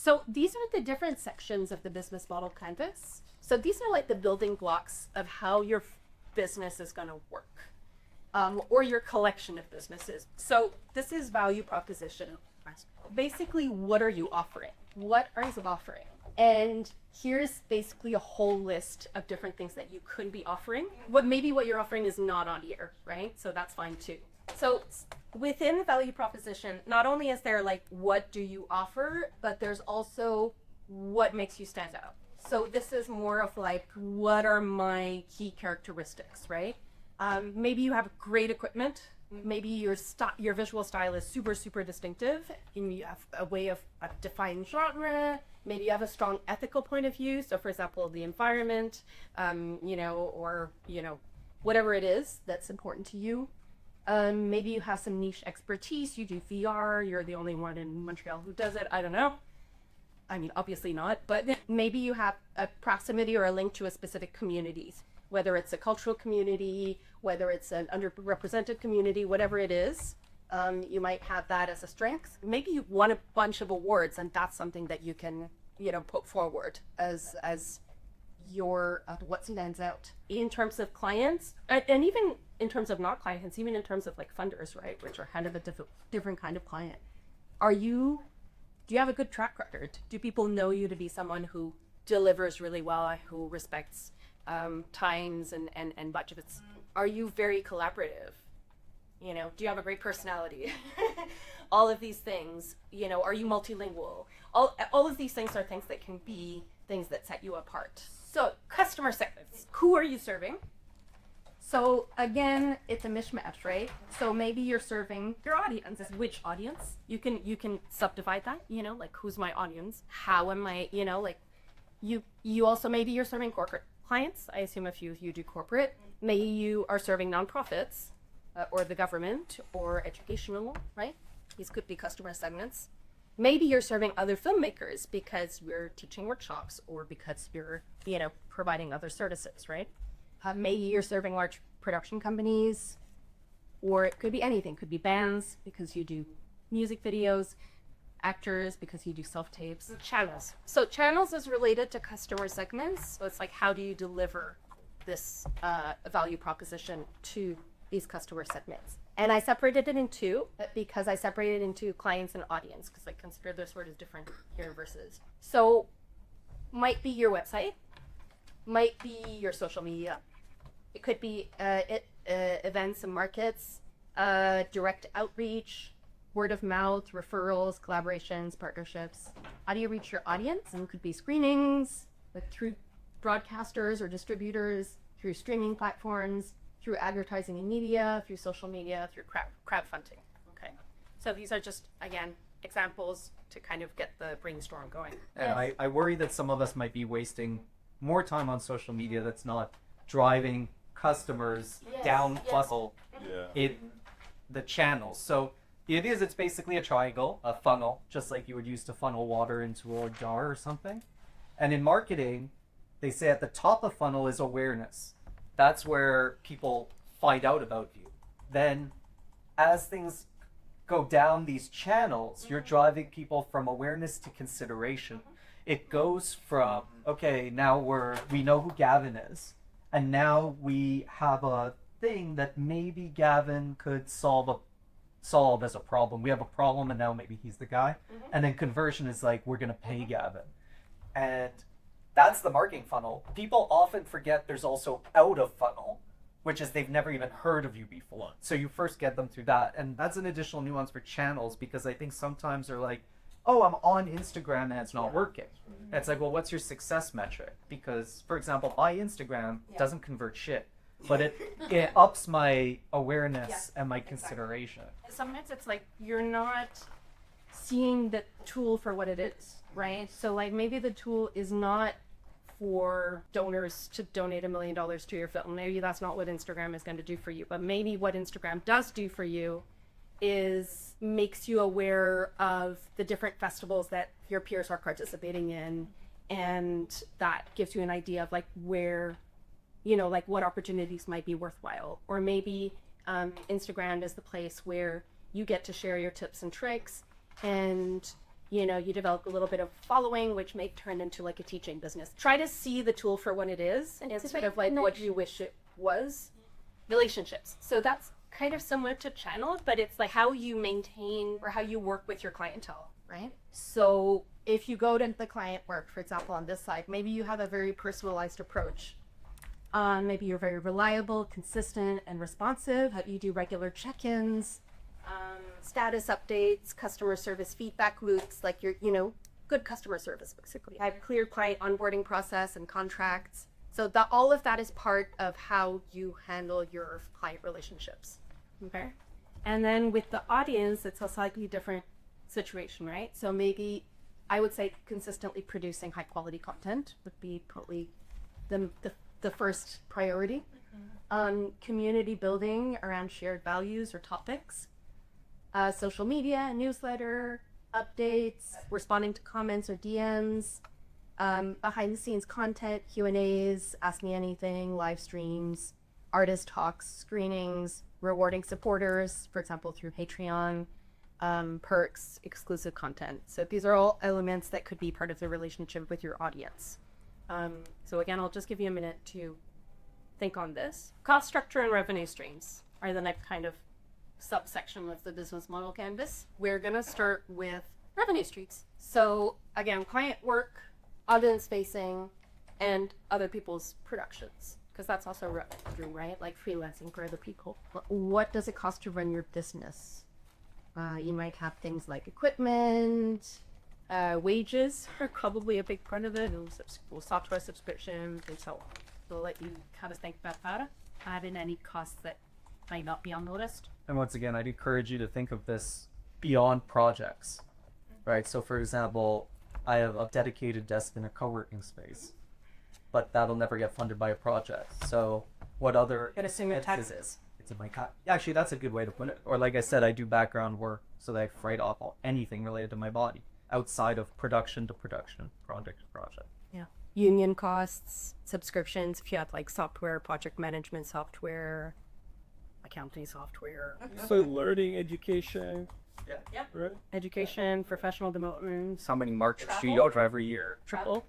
So these are the different sections of the business model canvas. So these are like the building blocks of how your business is going to work, or your collection of businesses. So this is value proposition. Basically, what are you offering? What are you offering? And here's basically a whole list of different things that you could be offering. Maybe what you're offering is not on here, right? So that's fine too. So within the value proposition, not only is there like, what do you offer, but there's also what makes you stand out. So this is more of like, what are my key characteristics, right? Maybe you have great equipment. Maybe your visual style is super, super distinctive, and you have a way of defining genre. Maybe you have a strong ethical point of view. So for example, the environment, or whatever it is that's important to you. Maybe you have some niche expertise. You do VR. You're the only one in Montreal who does it. I don't know. I mean, obviously not, but maybe you have a proximity or a link to a specific communities, whether it's a cultural community, whether it's an underrepresented community, whatever it is. You might have that as a strength. Maybe you won a bunch of awards, and that's something that you can, put forward as your what stands out in terms of clients, and even in terms of not clients, even in terms of like funders, right, which are kind of a different kind of client. Do you have a good track record? Do people know you to be someone who delivers really well, who respects times and budgets? Are you very collaborative? Do you have a great personality? All of these things, are you multilingual? All of these things are things that can be things that set you apart. So customer segments, who are you serving? So again, it's a mishmash, right? So maybe you're serving your audience. Which audience? You can subdivide that, like who's my audience? How am I, you also, maybe you're serving corporate clients. I assume a few of you do corporate. Maybe you are serving nonprofits, or the government, or educational, right? These could be customer segments. Maybe you're serving other filmmakers because you're teaching workshops, or because you're, providing other services, right? Maybe you're serving large production companies, or it could be anything. It could be bands because you do music videos, actors because you do self-tapes. Channels. So channels is related to customer segments. So it's like, how do you deliver this value proposition to these customer segments? And I separated it in two because I separated into clients and audience, because I consider those sort of different here versus. So might be your website, might be your social media. It could be events and markets, direct outreach, word of mouth, referrals, collaborations, partnerships. How do you reach your audience? And it could be screenings, like through broadcasters or distributors, through streaming platforms, through advertising and media, through social media, through crowdfunding. Okay. So these are just, again, examples to kind of get the brainstorm going. And I worry that some of us might be wasting more time on social media that's not driving customers down funnel in the channels. So it's basically a triangle, a funnel, just like you would use to funnel water into a jar or something. And in marketing, they say at the top of funnel is awareness. That's where people find out about you. Then as things go down these channels, you're driving people from awareness to consideration. It goes from, okay, now we know who Gavin is. And now we have a thing that maybe Gavin could solve as a problem. We have a problem, and now maybe he's the guy. Mm-hmm. And then conversion is like, we're going to pay Gavin. And that's the marketing funnel. People often forget there's also out of funnel, which is they've never even heard of you before. So you first get them through that. And that's an additional nuance for channels, because I think sometimes they're like, oh, I'm on Instagram and it's not working. And it's like, well, what's your success metric? Because, for example, my Instagram doesn't convert shit, but it ups my awareness and my consideration. Sometimes it's like you're not seeing the tool for what it is, right? So like maybe the tool is not for donors to donate $1 million to your film. Maybe that's not what Instagram is going to do for you, but maybe what Instagram does do for you is makes you aware of the different festivals that your peers are participating in, and that gives you an idea of like where, like what opportunities might be worthwhile. Or maybe Instagram is the place where you get to share your tips and tricks, and You develop a little bit of following, which may turn into like a teaching business. Try to see the tool for what it is instead of like what you wish it was. Relationships. So that's kind of similar to channel, but it's like how you maintain or how you work with your clientele, right? So if you go to the client work, for example, on this side, maybe you have a very personalized approach. Maybe you're very reliable, consistent, and responsive. You do regular check-ins, status updates, customer service feedback loops, like you're, good customer service, basically. I have clear client onboarding process and contracts. So all of that is part of how you handle your client relationships. Okay. And then with the audience, it's a slightly different situation, right? So maybe I would say consistently producing high quality content would be probably the first priority. Community building around shared values or topics. Social media, newsletter, updates, responding to comments or DMs. Behind the scenes content, Q&As, Ask Me Anything, live streams, artist talks, screenings, rewarding supporters, for example, through Patreon, perks, exclusive content. So these are all elements that could be part of the relationship with your audience. So again, I'll just give you a minute to think on this. Cost structure and revenue streams are the next kind of subsection of the business model canvas. We're going to start with revenue streams. So again, client work, audience facing, and other people's productions, because that's also revenue, right? Like freelancing for other people. What does it cost to run your business? You might have things like equipment, wages are probably a big part of it, and software subscriptions and so on. So I'll let you kind of think about that. Add in any costs that might not be on the list. And once again, I'd encourage you to think of this beyond projects, right? So for example, I have a dedicated desk in a co-working space, but that'll never get funded by a project. So what other taxes? It's in my actually, that's a good way to put it. Or like I said, I do background work so that I write off anything related to my body outside of production to production, project to project. Yeah. Union costs, subscriptions, if you have like software, project management software, accounting software. So learning, education. Yeah. Right. Education, professional development. How many march studios every year? Triple.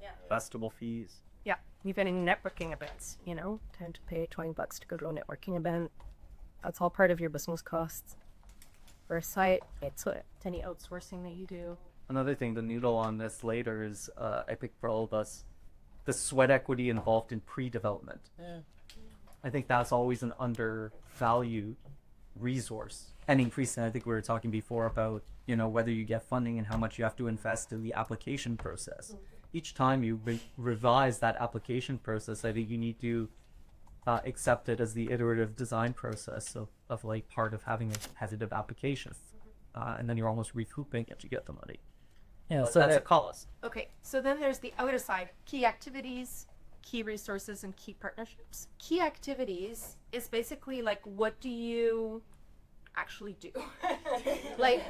Yeah. Festival fees. Yeah. Even in networking events, tend to pay $20 to go to a networking event. That's all part of your business costs. For a site, it's any outsourcing that you do. Another thing, the noodle on this later is, I picked for all of us, the sweat equity involved in pre-development. Yeah. I think that's always an undervalued resource. And increasingly, I think we were talking before about, whether you get funding and how much you have to invest in the application process. Each time you revise that application process, I think you need to accept it as the iterative design process of like part of having a competitive application. And then you're almost recouping it to get the money. Yeah, So that's a cost. Okay, so then there's the other side, key activities, key resources, and key partnerships. Key activities is basically like, what do you actually do? Like,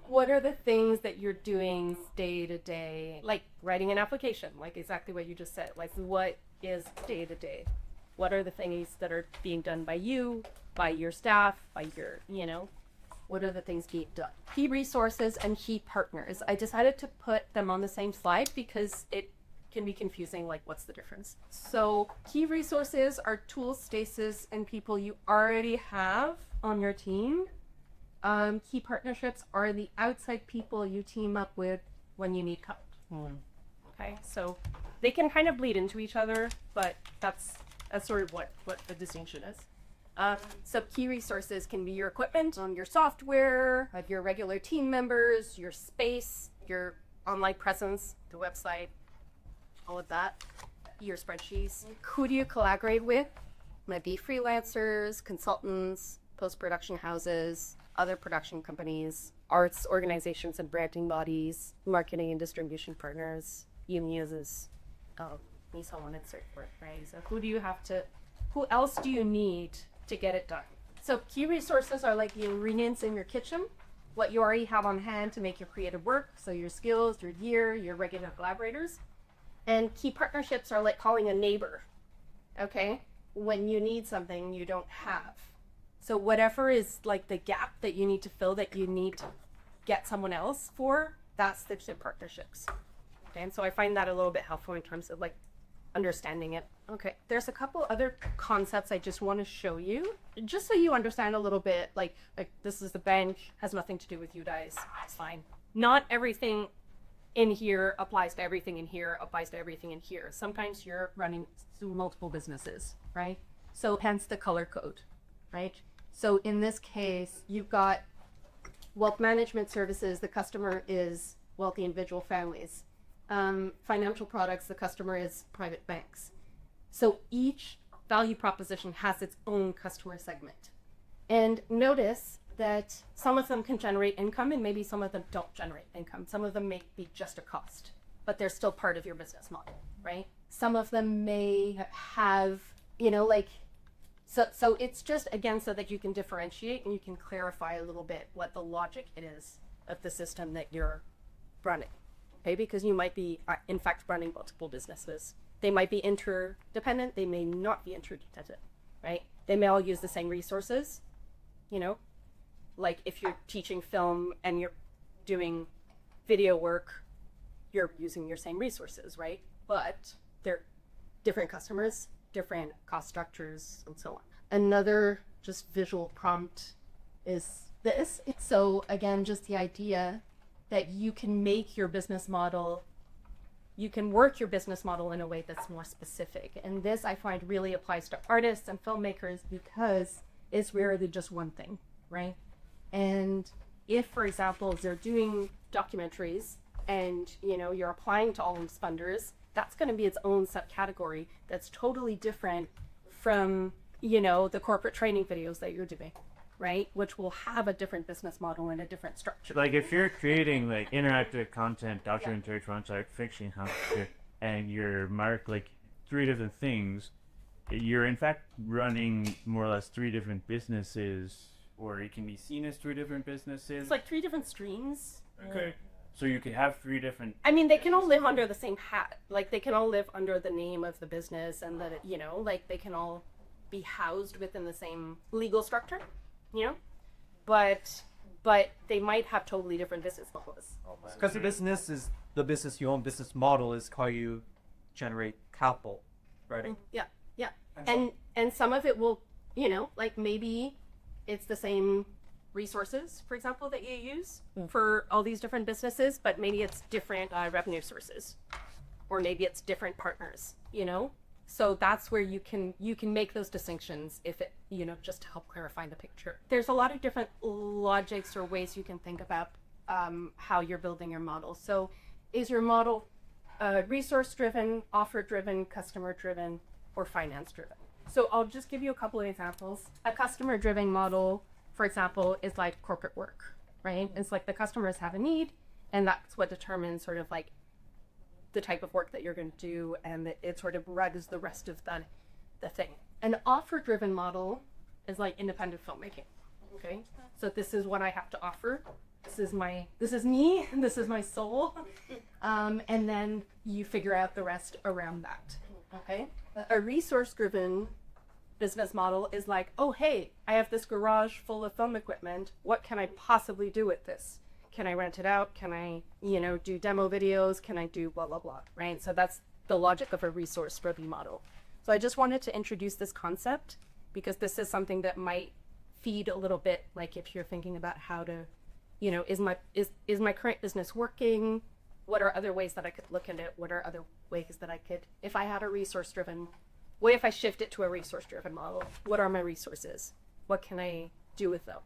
what are the things that you're doing day to day? Like writing an application, like exactly what you just said. Like, what is day to day? What are the things that are being done by you, by your staff, by your, what are the things being done? Key resources and key partners. I decided to put them on the same slide because it can be confusing, like what's the difference? So key resources are tools, spaces, and people you already have on your team. Key partnerships are the outside people you team up with when you need help. Okay, so they can kind of bleed into each other, but that's sort of what the distinction is. So key resources can be your equipment, your software, your regular team members, your space, your online presence, the website, all of that, your spreadsheets. Who do you collaborate with? Might be freelancers, consultants, post-production houses, other production companies, arts organizations and branding bodies, marketing and distribution partners, muses, and so on and so forth, right? So who else do you need to get it done? So key resources are like the ingredients in your kitchen, what you already have on hand to make your creative work. So your skills, your gear, your regular collaborators. And key partnerships are like calling a neighbor, okay? When you need something you don't have. So whatever is like the gap that you need to fill, that you need to get someone else for, That's the two partnerships. Okay, and so I find that a little bit helpful in terms of like understanding it. Okay, there's a couple other concepts I just want to show you, just so you understand a little bit. Like this is the bench, has nothing to do with you guys. It's fine. Not everything in here applies to everything in here, applies to everything in here. Sometimes you're running multiple businesses, right? So hence the color code, right? So in this case, you've got wealth management services. The customer is wealthy individual families. Financial products, the customer is private banks. So each value proposition has its own customer segment. And notice that some of them can generate income and maybe some of them don't generate income. Some of them may be just a cost, but they're still part of your business model, right? Some of them may have, so it's just, again, so that you can differentiate and you can clarify a little bit what the logic it is of the system that you're running, okay? Because you might be, in fact, running multiple businesses. They might be interdependent, they may not be interdependent, right? They may all use the same resources, like if you're teaching film and you're doing video work, you're using your same resources, right? But they're different customers, different cost structures, and so on. Another just visual prompt is this. So again, just the idea that you can make your business model, you can work your business model in a way that's more specific. And this I find really applies to artists and filmmakers because it's rarely just one thing, right? And if, for example, they're doing documentaries and, you're applying to all those funders, that's going to be its own subcategory that's totally different from, the corporate training videos that you're doing, right? Which will have a different business model and a different structure. Like if you're creating like interactive content, documentary, science fiction, and you're marked like 3 different things, you're in fact running more or less 3 different businesses, or it can be seen as 3 different businesses. It's like 3 different streams. Okay. So you could have 3 different. I mean, they can all live under the same hat. Like they can all live under the name of the business, and that they can all be housed within the same legal structure, But they might have totally different business models. Because the business you own, business model is how you generate capital, right? Yeah. And some of it will, like maybe it's the same resources, for example, that you use for all these different businesses, but maybe it's different revenue sources, or maybe it's different partners, So that's where you can make those distinctions if it, just to help clarify the picture. There's a lot of different logics or ways you can think about how you're building your model. So is your model resource-driven, offer-driven, customer-driven, or finance-driven? So I'll just give you a couple of examples. A customer-driven model, for example, is like corporate work, right? It's like the customers have a need, and that's what determines sort of like the type of work that you're going to do, and it sort of runs the rest of the thing. An offer-driven model is like independent filmmaking, okay? So this is what I have to offer. This is me, this is my soul. And then you figure out the rest around that, okay? A resource-driven business model is like, oh, hey, I have this garage full of film equipment. What can I possibly do with this? Can I rent it out? Can I, do demo videos? Can I do blah, blah, blah, right? So that's the logic of a resource-driven model. So I just wanted to introduce this concept because this is something that might feed a little bit, like if you're thinking about how to, is my current business working? What are other ways that I could look at it? What are other ways that I could, if I had a resource-driven, what if I shift it to a resource-driven model? What are my resources? What can I do with them?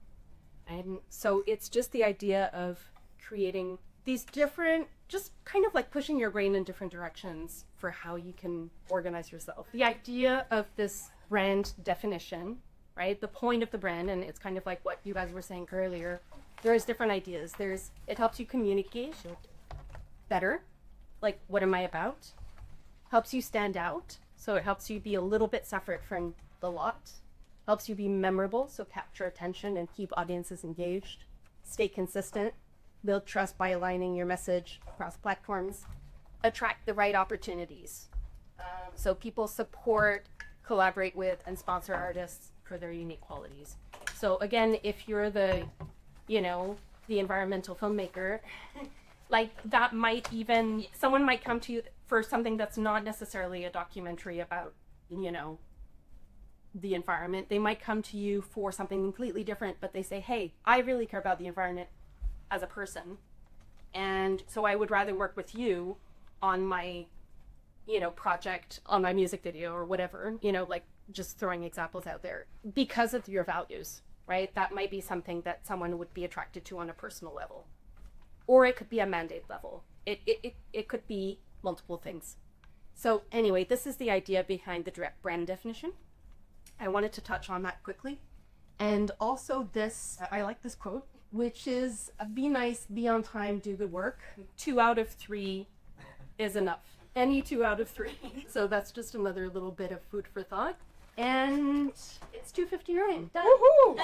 And so it's just the idea of creating these different, just kind of like pushing your brain in different directions for how you can organize yourself. The idea of this brand definition, right? The point of the brand, and it's kind of like what you guys were saying earlier, there's different ideas. It helps you communicate better, like what am I about? Helps you stand out, so it helps you be a little bit separate from the lot. Helps you be memorable, so capture attention and keep audiences engaged. Stay consistent, build trust by aligning your message across platforms. Attract the right opportunities. So people support, collaborate with, and sponsor artists for their unique qualities. So again, if you're the environmental filmmaker, Like that might even, someone might come to you for something that's not necessarily a documentary about, you know, the environment. They might come to you for something completely different, but they say, hey, I really care about the environment as a person. And so I would rather work with you on my, you know, project, on my music video or whatever, you know, like just throwing examples out there because of your values, right? That might be something that someone would be attracted to on a personal level. Or it could be a mandate level. It could be multiple things. So anyway, this is the idea behind the direct brand definition. I wanted to touch on that quickly. And also this, I like this quote, which is, be nice, be on time, do good work. 2 out of 3 is enough. Any 2 out of 3. So that's just another little bit of food for thought. And it's 2:59. Done. Woohoo!